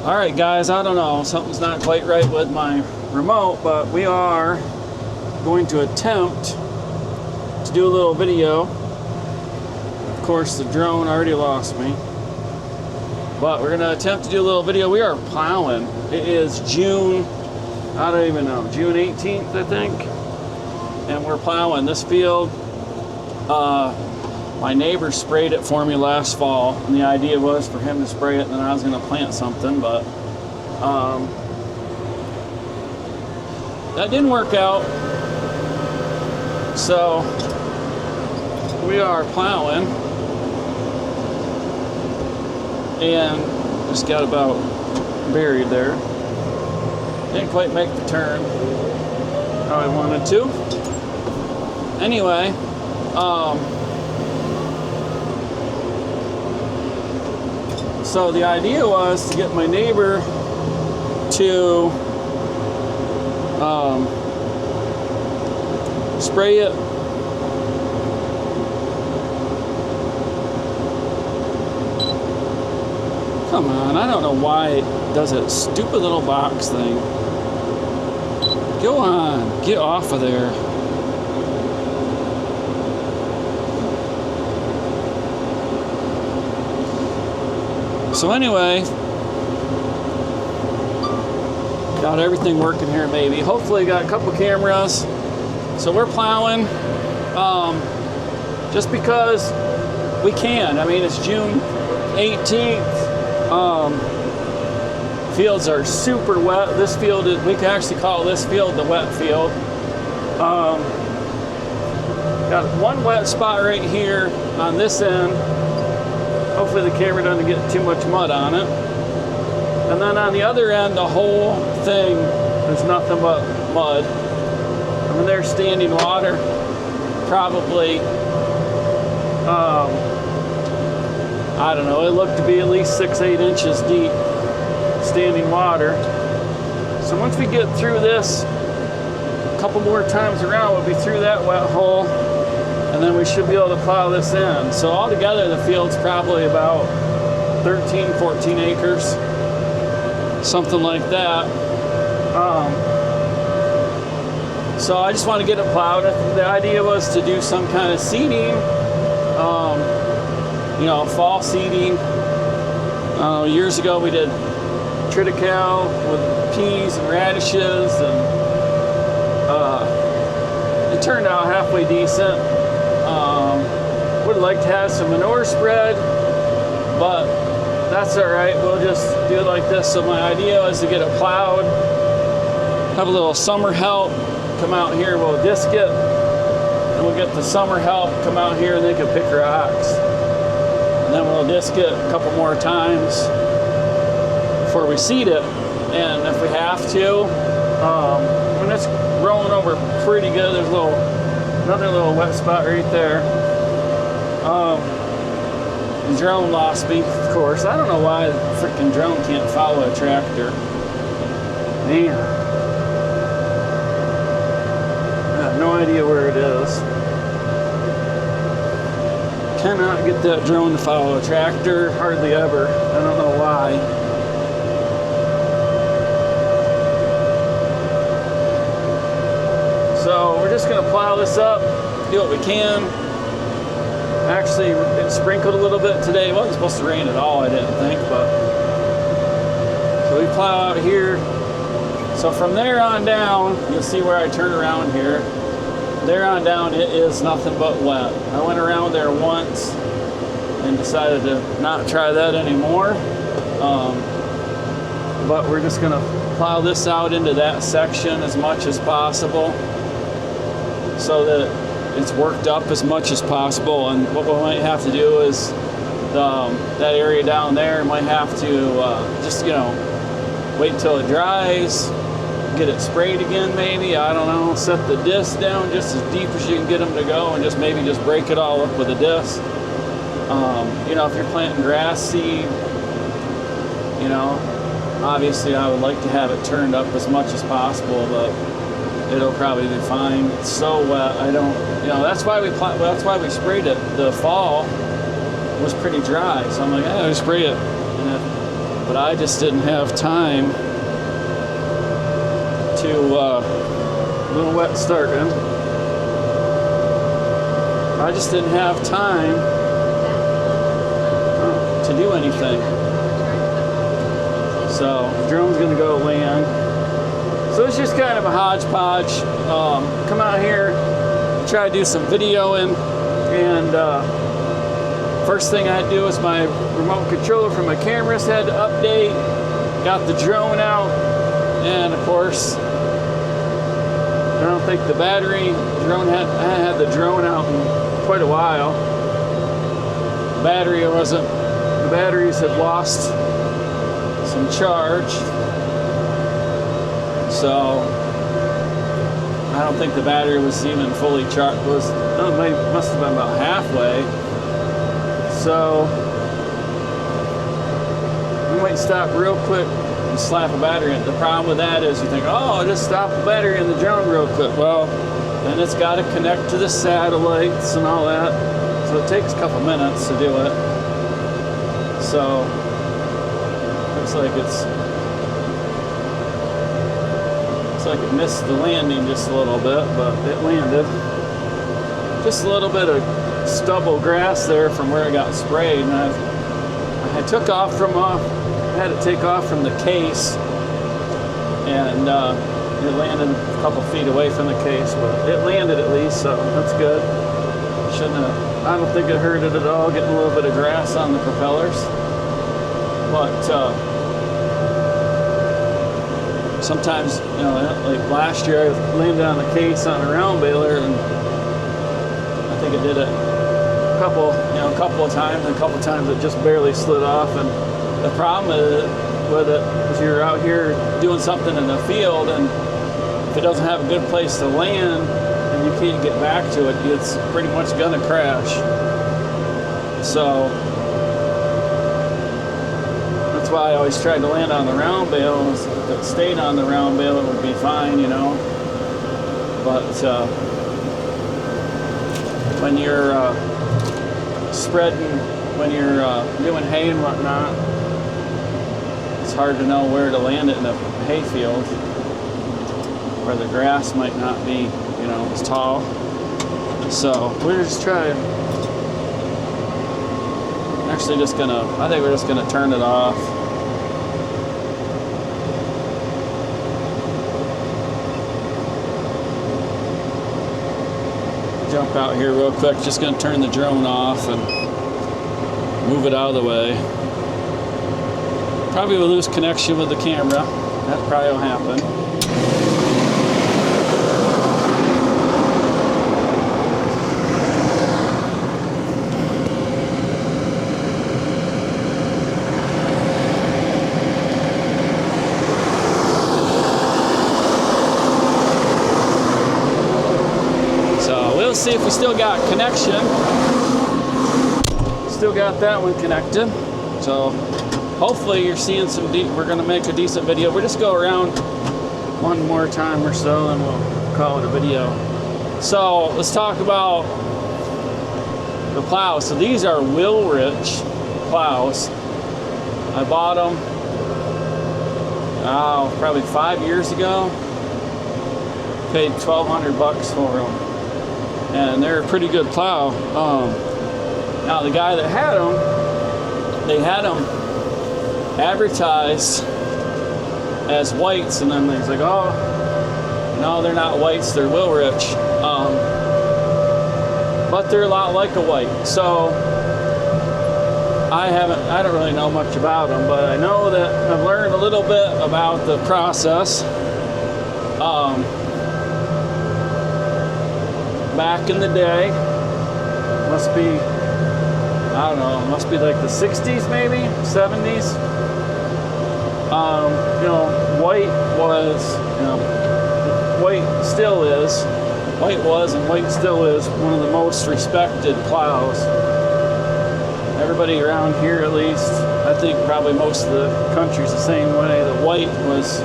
All right, guys, I don't know. Something's not quite right with my remote, but we are going to attempt to do a little video. Of course, the drone already lost me. But we're going to attempt to do a little video. We are plowing. It is June, I don't even know, June 18th, I think. And we're plowing this field. My neighbor sprayed it for me last fall, and the idea was for him to spray it, and then I was going to plant something, but that didn't work out. So we are plowing, and just got about buried there. Didn't quite make the turn how I wanted to. Anyway, so the idea was to get my neighbor to spray it. Come on, I don't know why it does that stupid little box thing. Go on, get off of there. So anyway, got everything working here maybe. Hopefully got a couple cameras. So we're plowing just because we can. I mean, it's June 18th. Fields are super wet. This field, we can actually call this field the wet field. Got one wet spot right here on this end. Hopefully the camera doesn't get too much mud on it. And then on the other end, the whole thing is nothing but mud. I mean, there's standing water, probably, I don't know, it looked to be at least 6-8 inches deep, standing water. So once we get through this, a couple more times around, we'll be through that wet hole. And then we should be able to plow this in. So altogether, the field's probably about 13, 14 acres, something like that. So I just want to get it plowed. The idea was to do some kind of seeding, fall seeding. Years ago, we did triticale with peas and radishes, and it turned out halfway decent. Would like to have some manure spread, but that's all right. We'll just do it like this. So my idea is to get it plowed, have a little summer help come out here. We'll disc it, and we'll get the summer help come out here, and they can pick rocks. And then we'll disc it a couple more times before we seed it. And if we have to, when it's rolling over pretty good, there's another little wet spot right there. The drone lost me, of course. I don't know why the freaking drone can't follow a tractor. Man. I have no idea where it is. Cannot get that drone to follow a tractor, hardly ever. I don't know why. So we're just gonna plow this up, do what we can. Actually, it sprinkled a little bit today. It wasn't supposed to rain at all, I didn't think, but so we plow out here. So from there on down, you'll see where I turn around here. There on down, it is nothing but wet. I went around there once and decided to not try that anymore. But we're just gonna plow this out into that section as much as possible, so that it's worked up as much as possible. And what we might have to do is that area down there might have to just wait until it dries, get it sprayed again maybe, I don't know, set the disc down just as deep as you can get them to go, and just break it all up with a disc. If you're planting grass seed, obviously I would like to have it turned up as much as possible, but it'll probably be fine. It's so wet. That's why we sprayed it. The fall was pretty dry, so I'm like, I spray it. And but I just didn't have time to, a little wet starting. I just didn't have time to do anything. So, drone's gonna go land. So it's just kind of a hodgepodge. Come out here, try to do some videoing, and first thing I had to do was my remote controller for my cameras had to update. Got the drone out, and of course, I don't think the I had the drone out in quite a while. The batteries had lost some charge. So I don't think the battery was even fully charged. Must have been about halfway. So we might stop real quick and slap a battery in. The problem with that is you think, oh, just stop the battery in the drone real quick. Well, then it's got to connect to the satellites and all that. So it takes a couple minutes to do it. So looks like it missed the landing just a little bit, but it landed. Just a little bit of stubble grass there from where it got sprayed, and I had to take off from the case, and it landed a couple feet away from the case, but it landed at least, so that's good. I don't think it hurt it at all, getting a little bit of grass on the propellers. But sometimes, like last year, I landed on the case on a round baler, and I think I did it a couple of times, and a couple of times it just barely slid off. And the problem with it is you're out here doing something in the field, and if it doesn't have a good place to land and you can't get back to it, it's pretty much gonna crash. So that's why I always tried to land on the round bale. If it stayed on the round bale, it would be fine, But when you're when you're doing hay and whatnot, it's hard to know where to land it in a hay field where the grass might not be, as tall. So we're just trying. I think we're just gonna turn it off. Jump out here real quick. Just gonna turn the drone off and move it out of the way. Probably will lose connection with the camera. That probably will happen. See if we still got connection. Still got that one connected. So hopefully you're seeing we're gonna make a decent video. We'll just go around one more time or so and we'll call it a video. So let's talk about the plows. So these are Wilrich plows. I bought them probably 5 years ago. Paid $1,200 for them. And they're a pretty good plow. Now the guy that had them, they had them advertised as whites, and then he's like, oh, no, they're not whites, they're Wilrich. But they're a lot like a white. So I don't really know much about them, but I know that I've learned a little bit about the process. Back in the day, must be like the 60s maybe, 70s. White was and white still is one of the most respected plows. Everybody around here, at least, I think probably most of the country's the same way. The white was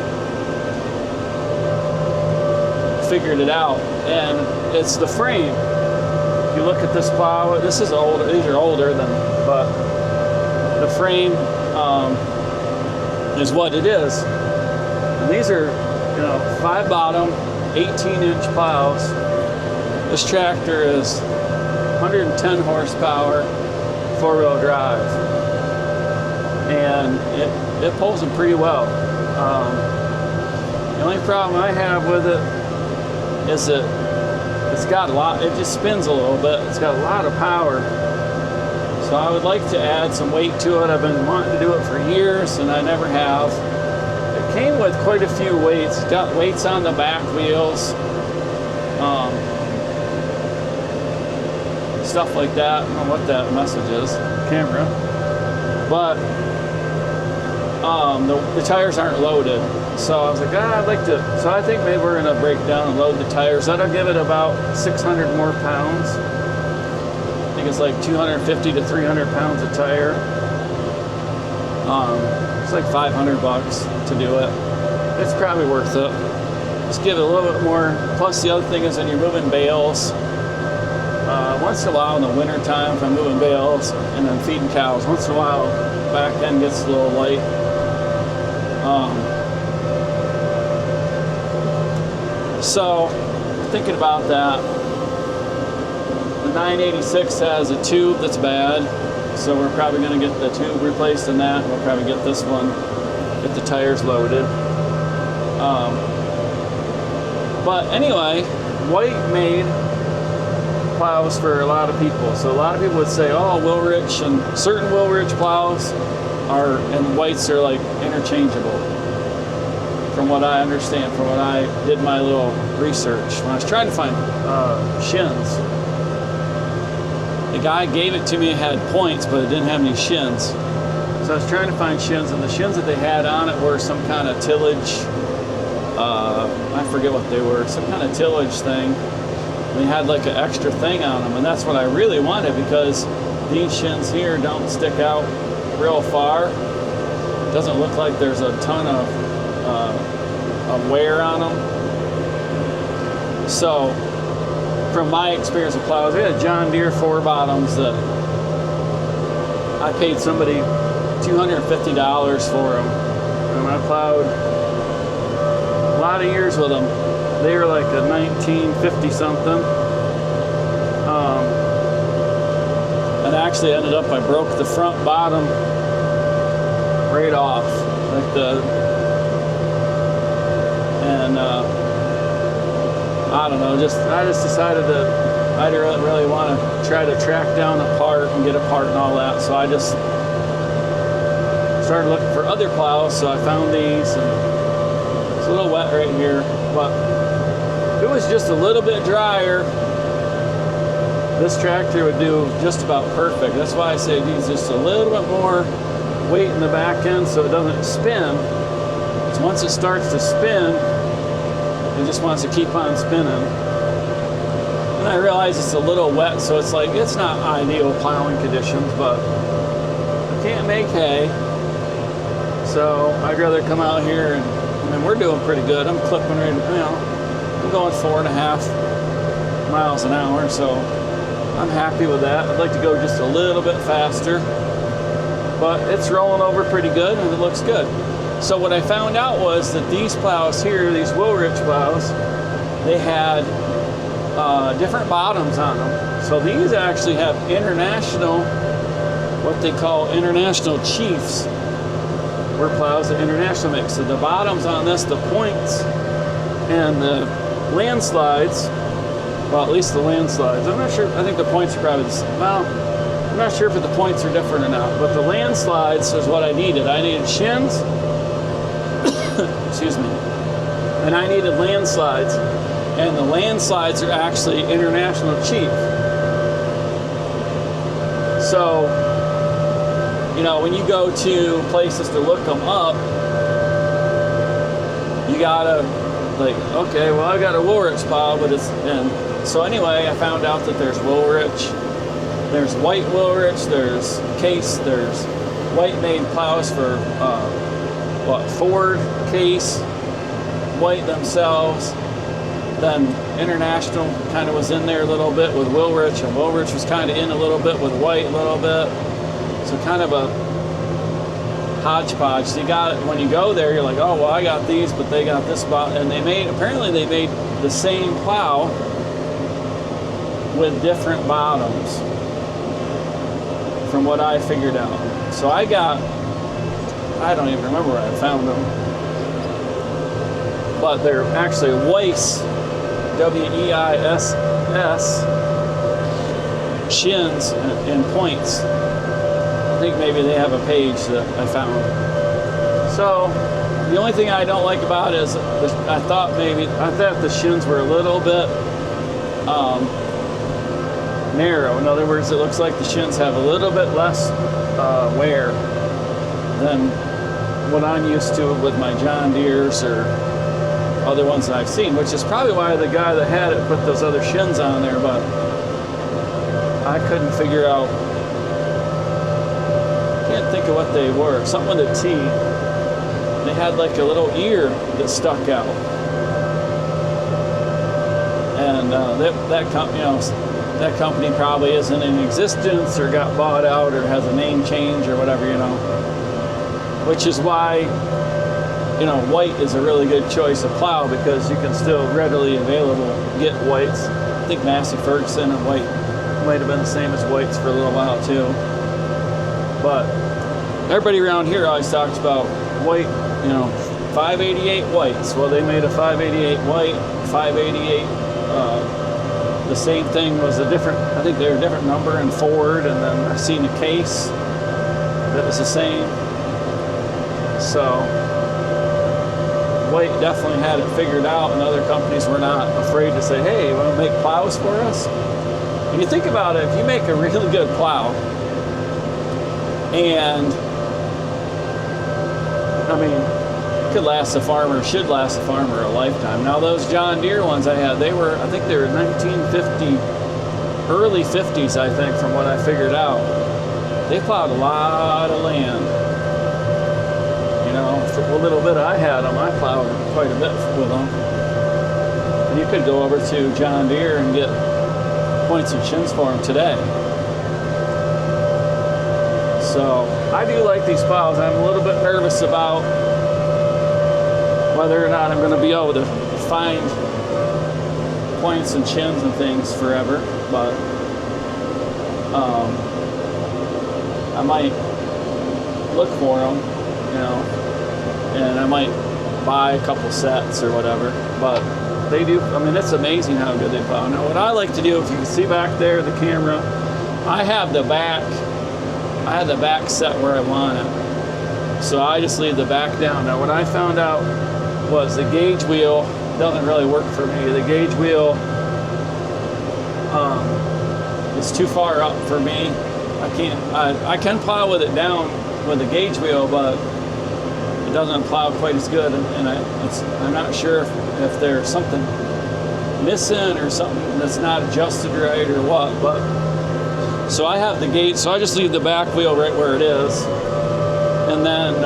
figured it out, and it's the frame. If you look at this plow, this is older. These are older but the frame is what it is. And these are, 5 bottom, 18-inch plows. This tractor is 110 horsepower, 4-wheel drive, and it pulls them pretty well. The only problem I have with it is that it's got a lot. It just spins a little bit. It's got a lot of power. So I would like to add some weight to it. I've been wanting to do it for years, and I never have. It came with quite a few weights. It's got weights on the back wheels, stuff like that. I don't know what that message is, camera. But the tires aren't loaded. So I was like, I'd like to. So I think maybe we're gonna break down and load the tires. That'll give it about 600 more pounds. I think it's like 250 to 300 pounds of tire. It's like $500 to do it. It's probably worth it. Just give it a little bit more. Plus the other thing is when you're moving bales, once in a while in the winter time, if I'm moving bales and I'm feeding cows, once in a while back end gets a little light. So thinking about that, the 986 has a tube that's bad, so we're probably going to get the tube replaced in that. We'll probably get this one, get the tires loaded. But anyway, white made plows for a lot of people. So a lot of people would say, oh, Wilrich and certain Wilrich plows are, and whites are like interchangeable. From what I understand, from what I did my little research. When I was trying to find shins, the guy gave it to me, it had points, but it didn't have any shins. So I was trying to find shins, and the shins that they had on it were some kind of tillage, I forget what they were, some kind of tillage thing. They had like an extra thing on them, and that's what I really wanted, because these shins here don't stick out real far. It doesn't look like there's a ton of wear on them. So from my experience with plows, we had John Deere 4 bottoms that I paid somebody $250 for them, and I plowed a lot of years with them. They were like a 1950 something, and actually ended up I broke the front bottom right off, like I don't know, I just decided that I didn't really want to try to track down a part and get a part and all that, so I just started looking for other plows. So I found these, and it's a little wet right here, but if it was just a little bit drier, this tractor would do just about perfect. That's why I say it needs just a little bit more weight in the back end so it doesn't spin. Because once it starts to spin, it just wants to keep on spinning. And I realize it's a little wet, so it's like, it's not ideal plowing conditions, but I can't make hay. So I'd rather come out here, and I mean, we're doing pretty good. I'm clipping right, I'm going 4.5 miles an hour, so I'm happy with that. I'd like to go just a little bit faster, but it's rolling over pretty good, and it looks good. So what I found out was that these plows here, these Wilrich plows, they had different bottoms on them. So these actually have international, what they call international chiefs, were plows that international mix. So the bottoms on this, the points and the landslides, well, at least the landslides, I'm not sure, I think the points are probably the same. Well, I'm not sure if the points are different or not, but the landslides is what I needed. I needed shins, excuse me, and I needed landslides, and the landslides are actually international chief. So, you know, when you go to places to look them up, you gotta, like, okay, well, I got a Wilrich plow, but it's, and so anyway, I found out that there's Wilrich, there's white Wilrich, there's Case, there's white made plows for, Ford, Case, white themselves. Then International kind of was in there a little bit with Wilrich, and Wilrich was kind of in a little bit with white a little bit. So kind of a hodgepodge. So you got it when you go there. You're like, oh well, I got these, but they got this about. And apparently they made the same plow with different bottoms, from what I figured out. So I don't even remember where I found them, but they're actually Weiss, W-E-I-S-S shins and points. I think maybe they have a page that I found. So the only thing I don't like about it is I thought the shins were a little bit narrow. In other words, it looks like the shins have a little bit less wear than what I'm used to with my John Deeres or other ones that I've seen, which is probably why the guy that had it put those other shins on there, but I couldn't figure out, can't think of what they were, something with a T. They had like a little ear that stuck out. And that company probably isn't in existence or got bought out or has a name change or whatever, which is why, white is a really good choice of plow, because you can still readily get whites. I think Massey Ferguson and white might have been the same as whites for a little while too. But everybody around here always talks about white, 588 whites. Well, they made a 588 white, 588, the same thing was I think they were a different number in Ford, and then I've seen a case that was the same. So White definitely had it figured out, and other companies were not afraid to say, hey, you want to make plows for us? When you think about it, if you make a really good plow, and should last a farmer a lifetime. Now those John Deere ones I had, I think they were 1950, early 50s, I think, from what I figured out. They plowed a lot of land. For the little bit I had them, I plowed quite a bit with them. And you could go over to John Deere and get points and shins for them today. So I do like these plows. I'm a little bit nervous about whether or not I'm going to be able to find points and chins and things forever, but I might look for them, and I might buy a couple sets or whatever. But they do, it's amazing how good they plow. Now what I like to do, if you can see back there, the camera, I have the back set where I want it. So I just leave the back down. Now what I found out was the gauge wheel doesn't really work for me. The gauge wheel is too far up for me. I can plow with it down with the gauge wheel, but it doesn't plow quite as good. And I'm not sure if there's something missing or something that's not adjusted right or what. But so I have the gauge, so I just leave the back wheel right where it is, and then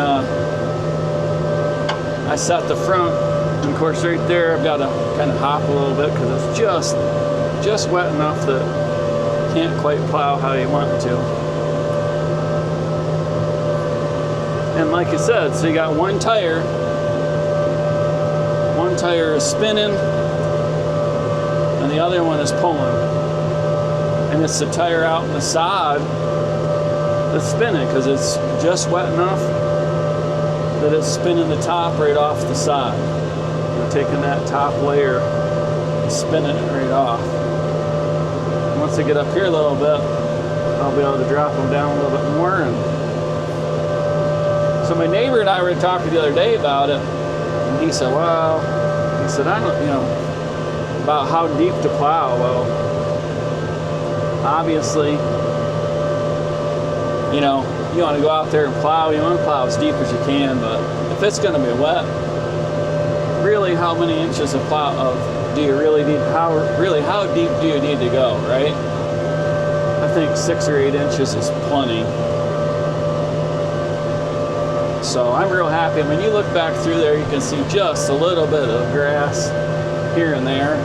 I set the front, and of course right there I've got to kind of hop a little bit because it's just wet enough that you can't quite plow how you want it to. And like I said, so you got one tire is spinning and the other one is pulling, and it's the tire out in the side that's spinning because it's just wet enough that it's spinning the top right off the side. You're taking that top layer and spinning it right off. And once I get up here a little bit, I'll be able to drop them down a little bit more. And so my neighbor and I were talking the other day about it, and he said, I don't, about how deep to plow. Well, obviously, you want to go out there and plow. You want to plow as deep as you can, but if it's going to be wet, really, how many inches of do you really need? How deep do you need to go? Right? I think 6 or 8 inches is plenty. So I'm real happy. You look back through there, you can see just a little bit of grass here and there.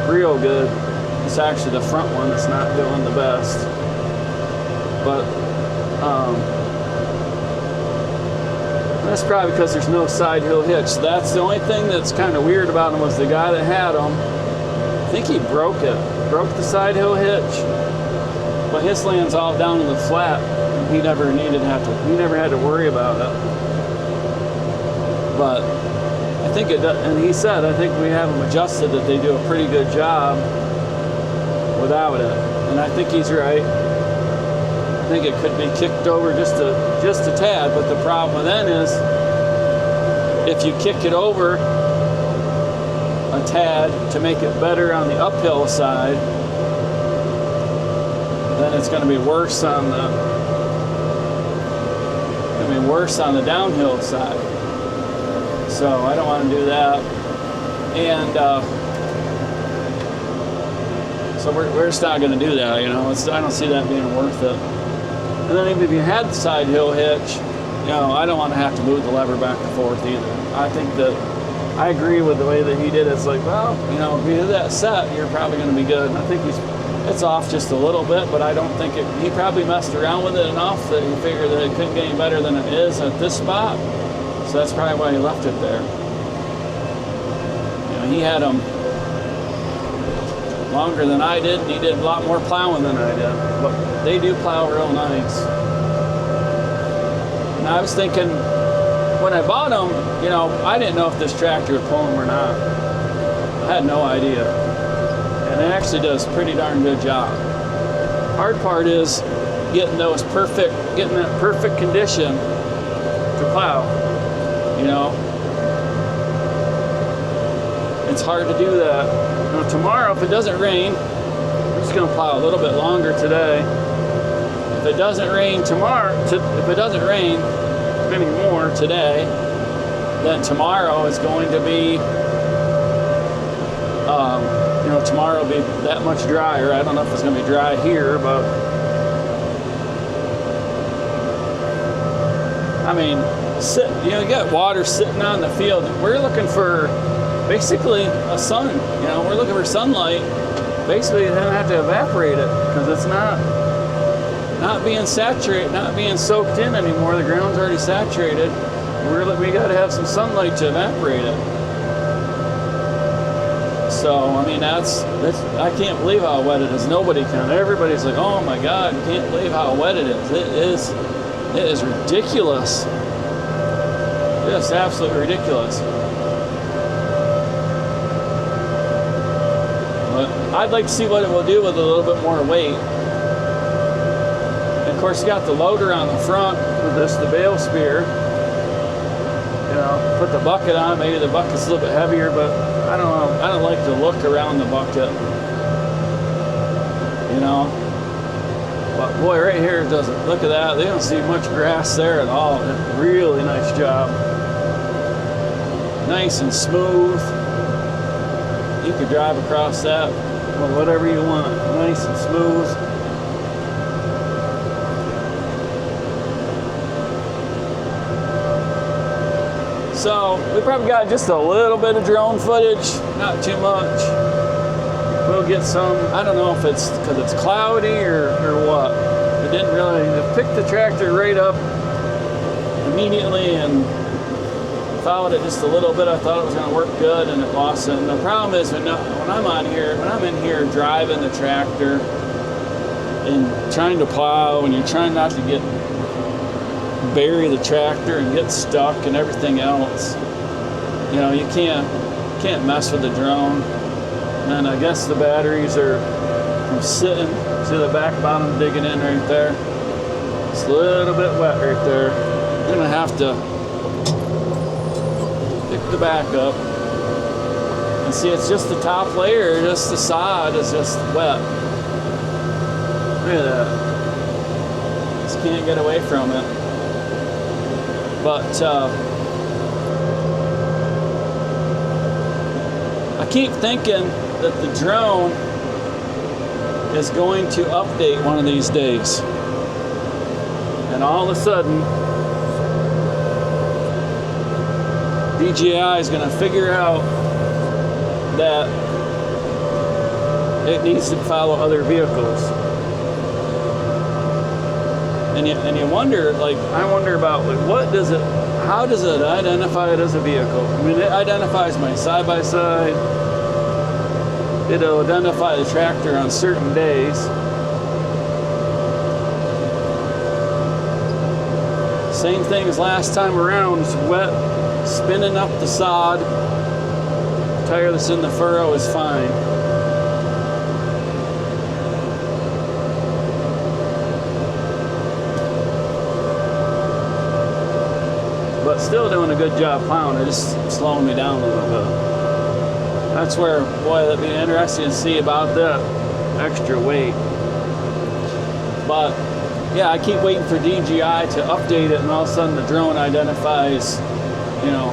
Real good. It's actually the front one that's not doing the best. But That's probably because there's no side hill hitch. That's the only thing that's kind of weird about him was the guy that had him. I think he broke the side hill hitch, but his land's all down in the flat. He never had to worry about it. But I think it does, and he said, I think we have them adjusted that they do a pretty good job without it. And I think he's right. I think it could be kicked over just a tad, but the problem then is if you kick it over a tad to make it better on the uphill side, then it's going to be worse on the downhill side. So I don't want to do that. And so we're just not going to do that, you know. I don't see that being worth it. And then even if you had the side hill hitch, you know, I don't want to have to move the lever back and forth either. I think that I agree with the way that he did it. It's like, well, you know, if you do that set, you're probably going to be good. And I think it's off just a little bit, but I don't think he probably messed around with it enough that he figured that it couldn't get any better than it is at this spot. So that's probably why he left it there. You know, he had them longer than I did, and he did a lot more plowing than I did. But they do plow real nice. And I was thinking, when I bought them, you know, I didn't know if this tractor would pull them or not. I had no idea. And it actually does a pretty darn good job. Hard part is getting that perfect condition to plow. You know, it's hard to do that. You know, tomorrow, if it doesn't rain, I'm just going to plow a little bit longer today. If it doesn't rain anymore today, then tomorrow is going to be, you know, tomorrow will be that much drier. I don't know if it's going to be dry here, but I mean, you know, you got water sitting on the field. We're looking for basically a sun. You know, we're looking for sunlight. Basically, you don't have to evaporate it because it's not being saturated, not being soaked in anymore. The ground's already saturated. We got to have some sunlight to evaporate it. So, I mean, that's I can't believe how wet it is. Nobody can. Everybody's like, oh my God, you can't believe how wet it is. It is ridiculous. Just absolutely ridiculous. But I'd like to see what it will do with a little bit more weight. And of course, you got the loader on the front with the bale spear. You know, put the bucket on. Maybe the bucket's a little bit heavier, but I don't know. I don't like to look around the bucket. You know. But boy, right here it doesn't. Look at that. They don't see much grass there at all. Really nice job. Nice and smooth. You could drive across that with whatever you want. Nice and smooth. So we probably got just a little bit of drone footage, not too much. We'll get some. I don't know if it's because it's cloudy or what. It didn't really. It picked the tractor right up immediately and followed it just a little bit. I thought it was going to work good, and it lost it. And the problem is when I'm in here driving the tractor and trying to plow, and you're trying not to bury the tractor and get stuck and everything else. You know, you can't mess with the drone. And I guess the batteries are from sitting. See the back bottom digging in right there? It's a little bit wet right there. I'm gonna have to pick the back up. And see, it's just the top layer, just the side is just wet. Look at that. Just can't get away from it. But I keep thinking that the drone is going to update one of these days. And all of a sudden, DJI is going to figure out that it needs to follow other vehicles. And you wonder, like, I wonder about, like, how does it identify it as a vehicle? I mean, it identifies my side-by-side. It'll identify the tractor on certain days. Same thing as last time around. It's wet, spinning up the sod. Tire that's in the furrow is fine. But still doing a good job plowing. They're just slowing me down a little bit. That's where, boy, that'd be interesting to see about that extra weight. But yeah, I keep waiting for DJI to update it, and all of a sudden the drone identifies, you know.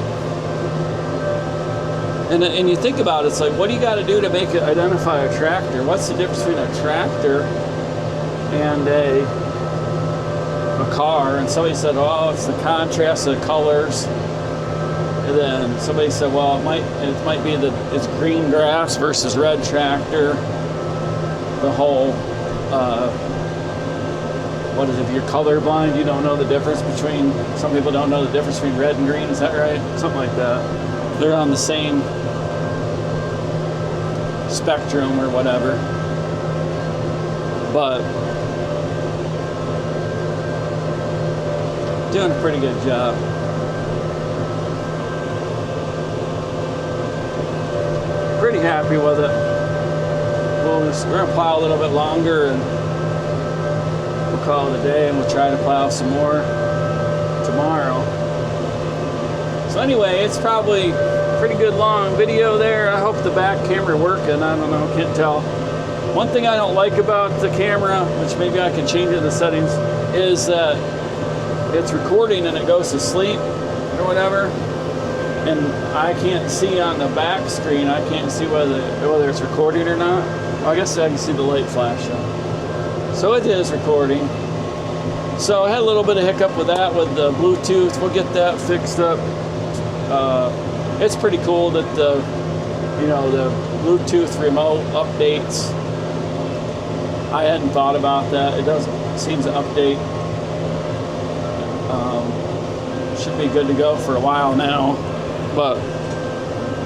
And you think about it, it's like, what do you got to do to make it identify a tractor? What's the difference between a tractor and a car? And somebody said, oh, it's the contrast of the colors. And then somebody said, well, it might be that it's green grass versus red tractor. The whole, what is it, if you're colorblind, you don't know the difference between, some people don't know the difference between red and green, is that right? Something like that. They're on the same spectrum or whatever. But doing a pretty good job. Pretty happy with it. We're gonna plow a little bit longer and we'll call it a day, and we'll try to plow some more tomorrow. So anyway, it's probably a pretty good long video there. I hope the back camera working. I don't know, can't tell. One thing I don't like about the camera, which maybe I can change in the settings, is that it's recording and it goes to sleep or whatever, and I can't see on the back screen, I can't see whether it's recording or not. Well, I guess I can see the light flashing. So it is recording. So I had a little bit of hiccup with that, with the Bluetooth. We'll get that fixed up. It's pretty cool that the Bluetooth remote updates. I hadn't thought about that. It seems to update. Should be good to go for a while now, but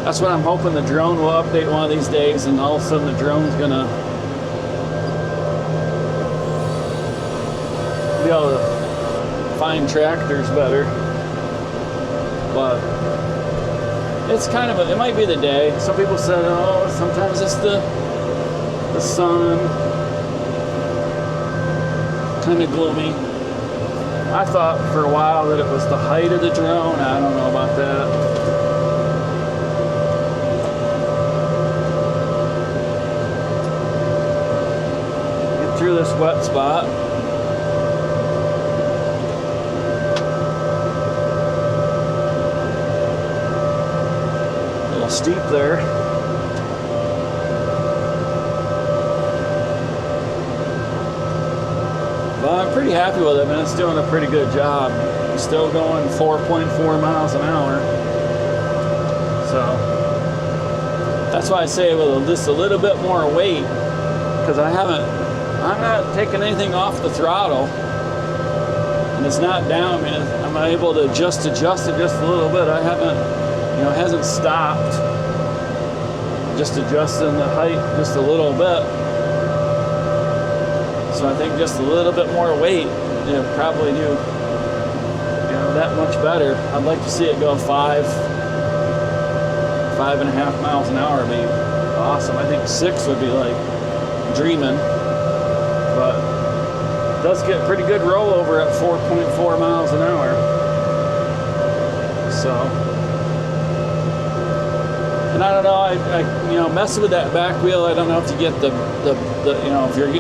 that's what I'm hoping. The drone will update one of these days, and all of a sudden the drone's gonna be able to find tractors better. But it's kind of it might be the day. Some people said, oh, sometimes it's the sun, kind of gloomy. I thought for a while that it was the height of the drone. I don't know about that. Get through this wet spot. A little steep there. I'm pretty happy with it, man. It's doing a pretty good job. It's still going 4.4 miles an hour. So that's why I say with just a little bit more weight, because I'm not taking anything off the throttle, and it's not down. I mean, I'm able to adjust it just a little bit. I haven't, it hasn't stopped. Just adjusting the height just a little bit. So I think just a little bit more weight, probably do, that much better. I'd like to see it go 5.5 miles an hour. Would be awesome. I think 6 would be like dreaming, but it does get pretty good rollover at 4.4 miles an hour. So, and I don't know, I messing with that back wheel. I don't know if you get the if you're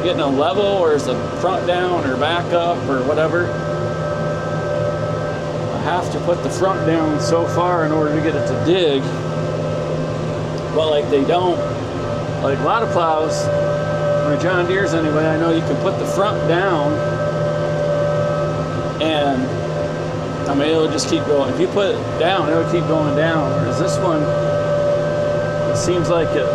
getting a level, or is the front down or back up or whatever. I have to put the front down so far in order to get it to dig, but like they don't, like a lot of plows, or John Deere's anyway, I know you can put the front down and it'll just keep going. If you put it down, it'll keep going down, whereas this one, it seems like it,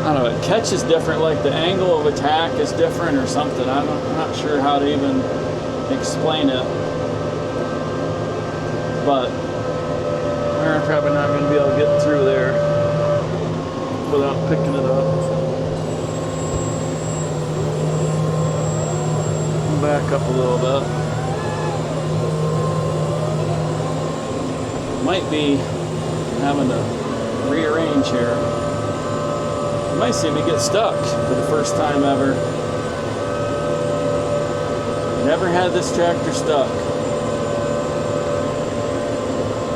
I I don't know, it catches different, like the angle of attack is different or something. I'm not sure how to even explain it. But we're probably not going to be able to get through there without picking it up. Back up a little bit. Might be having to rearrange here. You might see me get stuck for the first time ever. Never had this tractor stuck.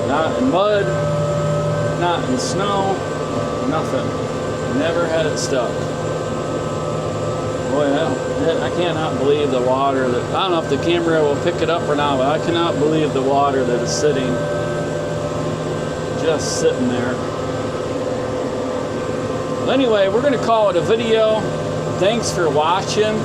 Not in mud, not in snow, nothing. Never had it stuck. Boy, I cannot believe the water that, I don't know if the camera will pick it up or not, but I cannot believe the water that is just sitting there. Well, anyway, we're going to call it a video. Thanks for watching.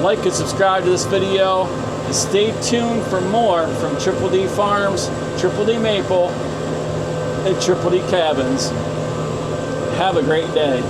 Like and subscribe to this video. And stay tuned for more from Triple D Farms, Triple D Maple, and Triple D Cabins. Have a great day.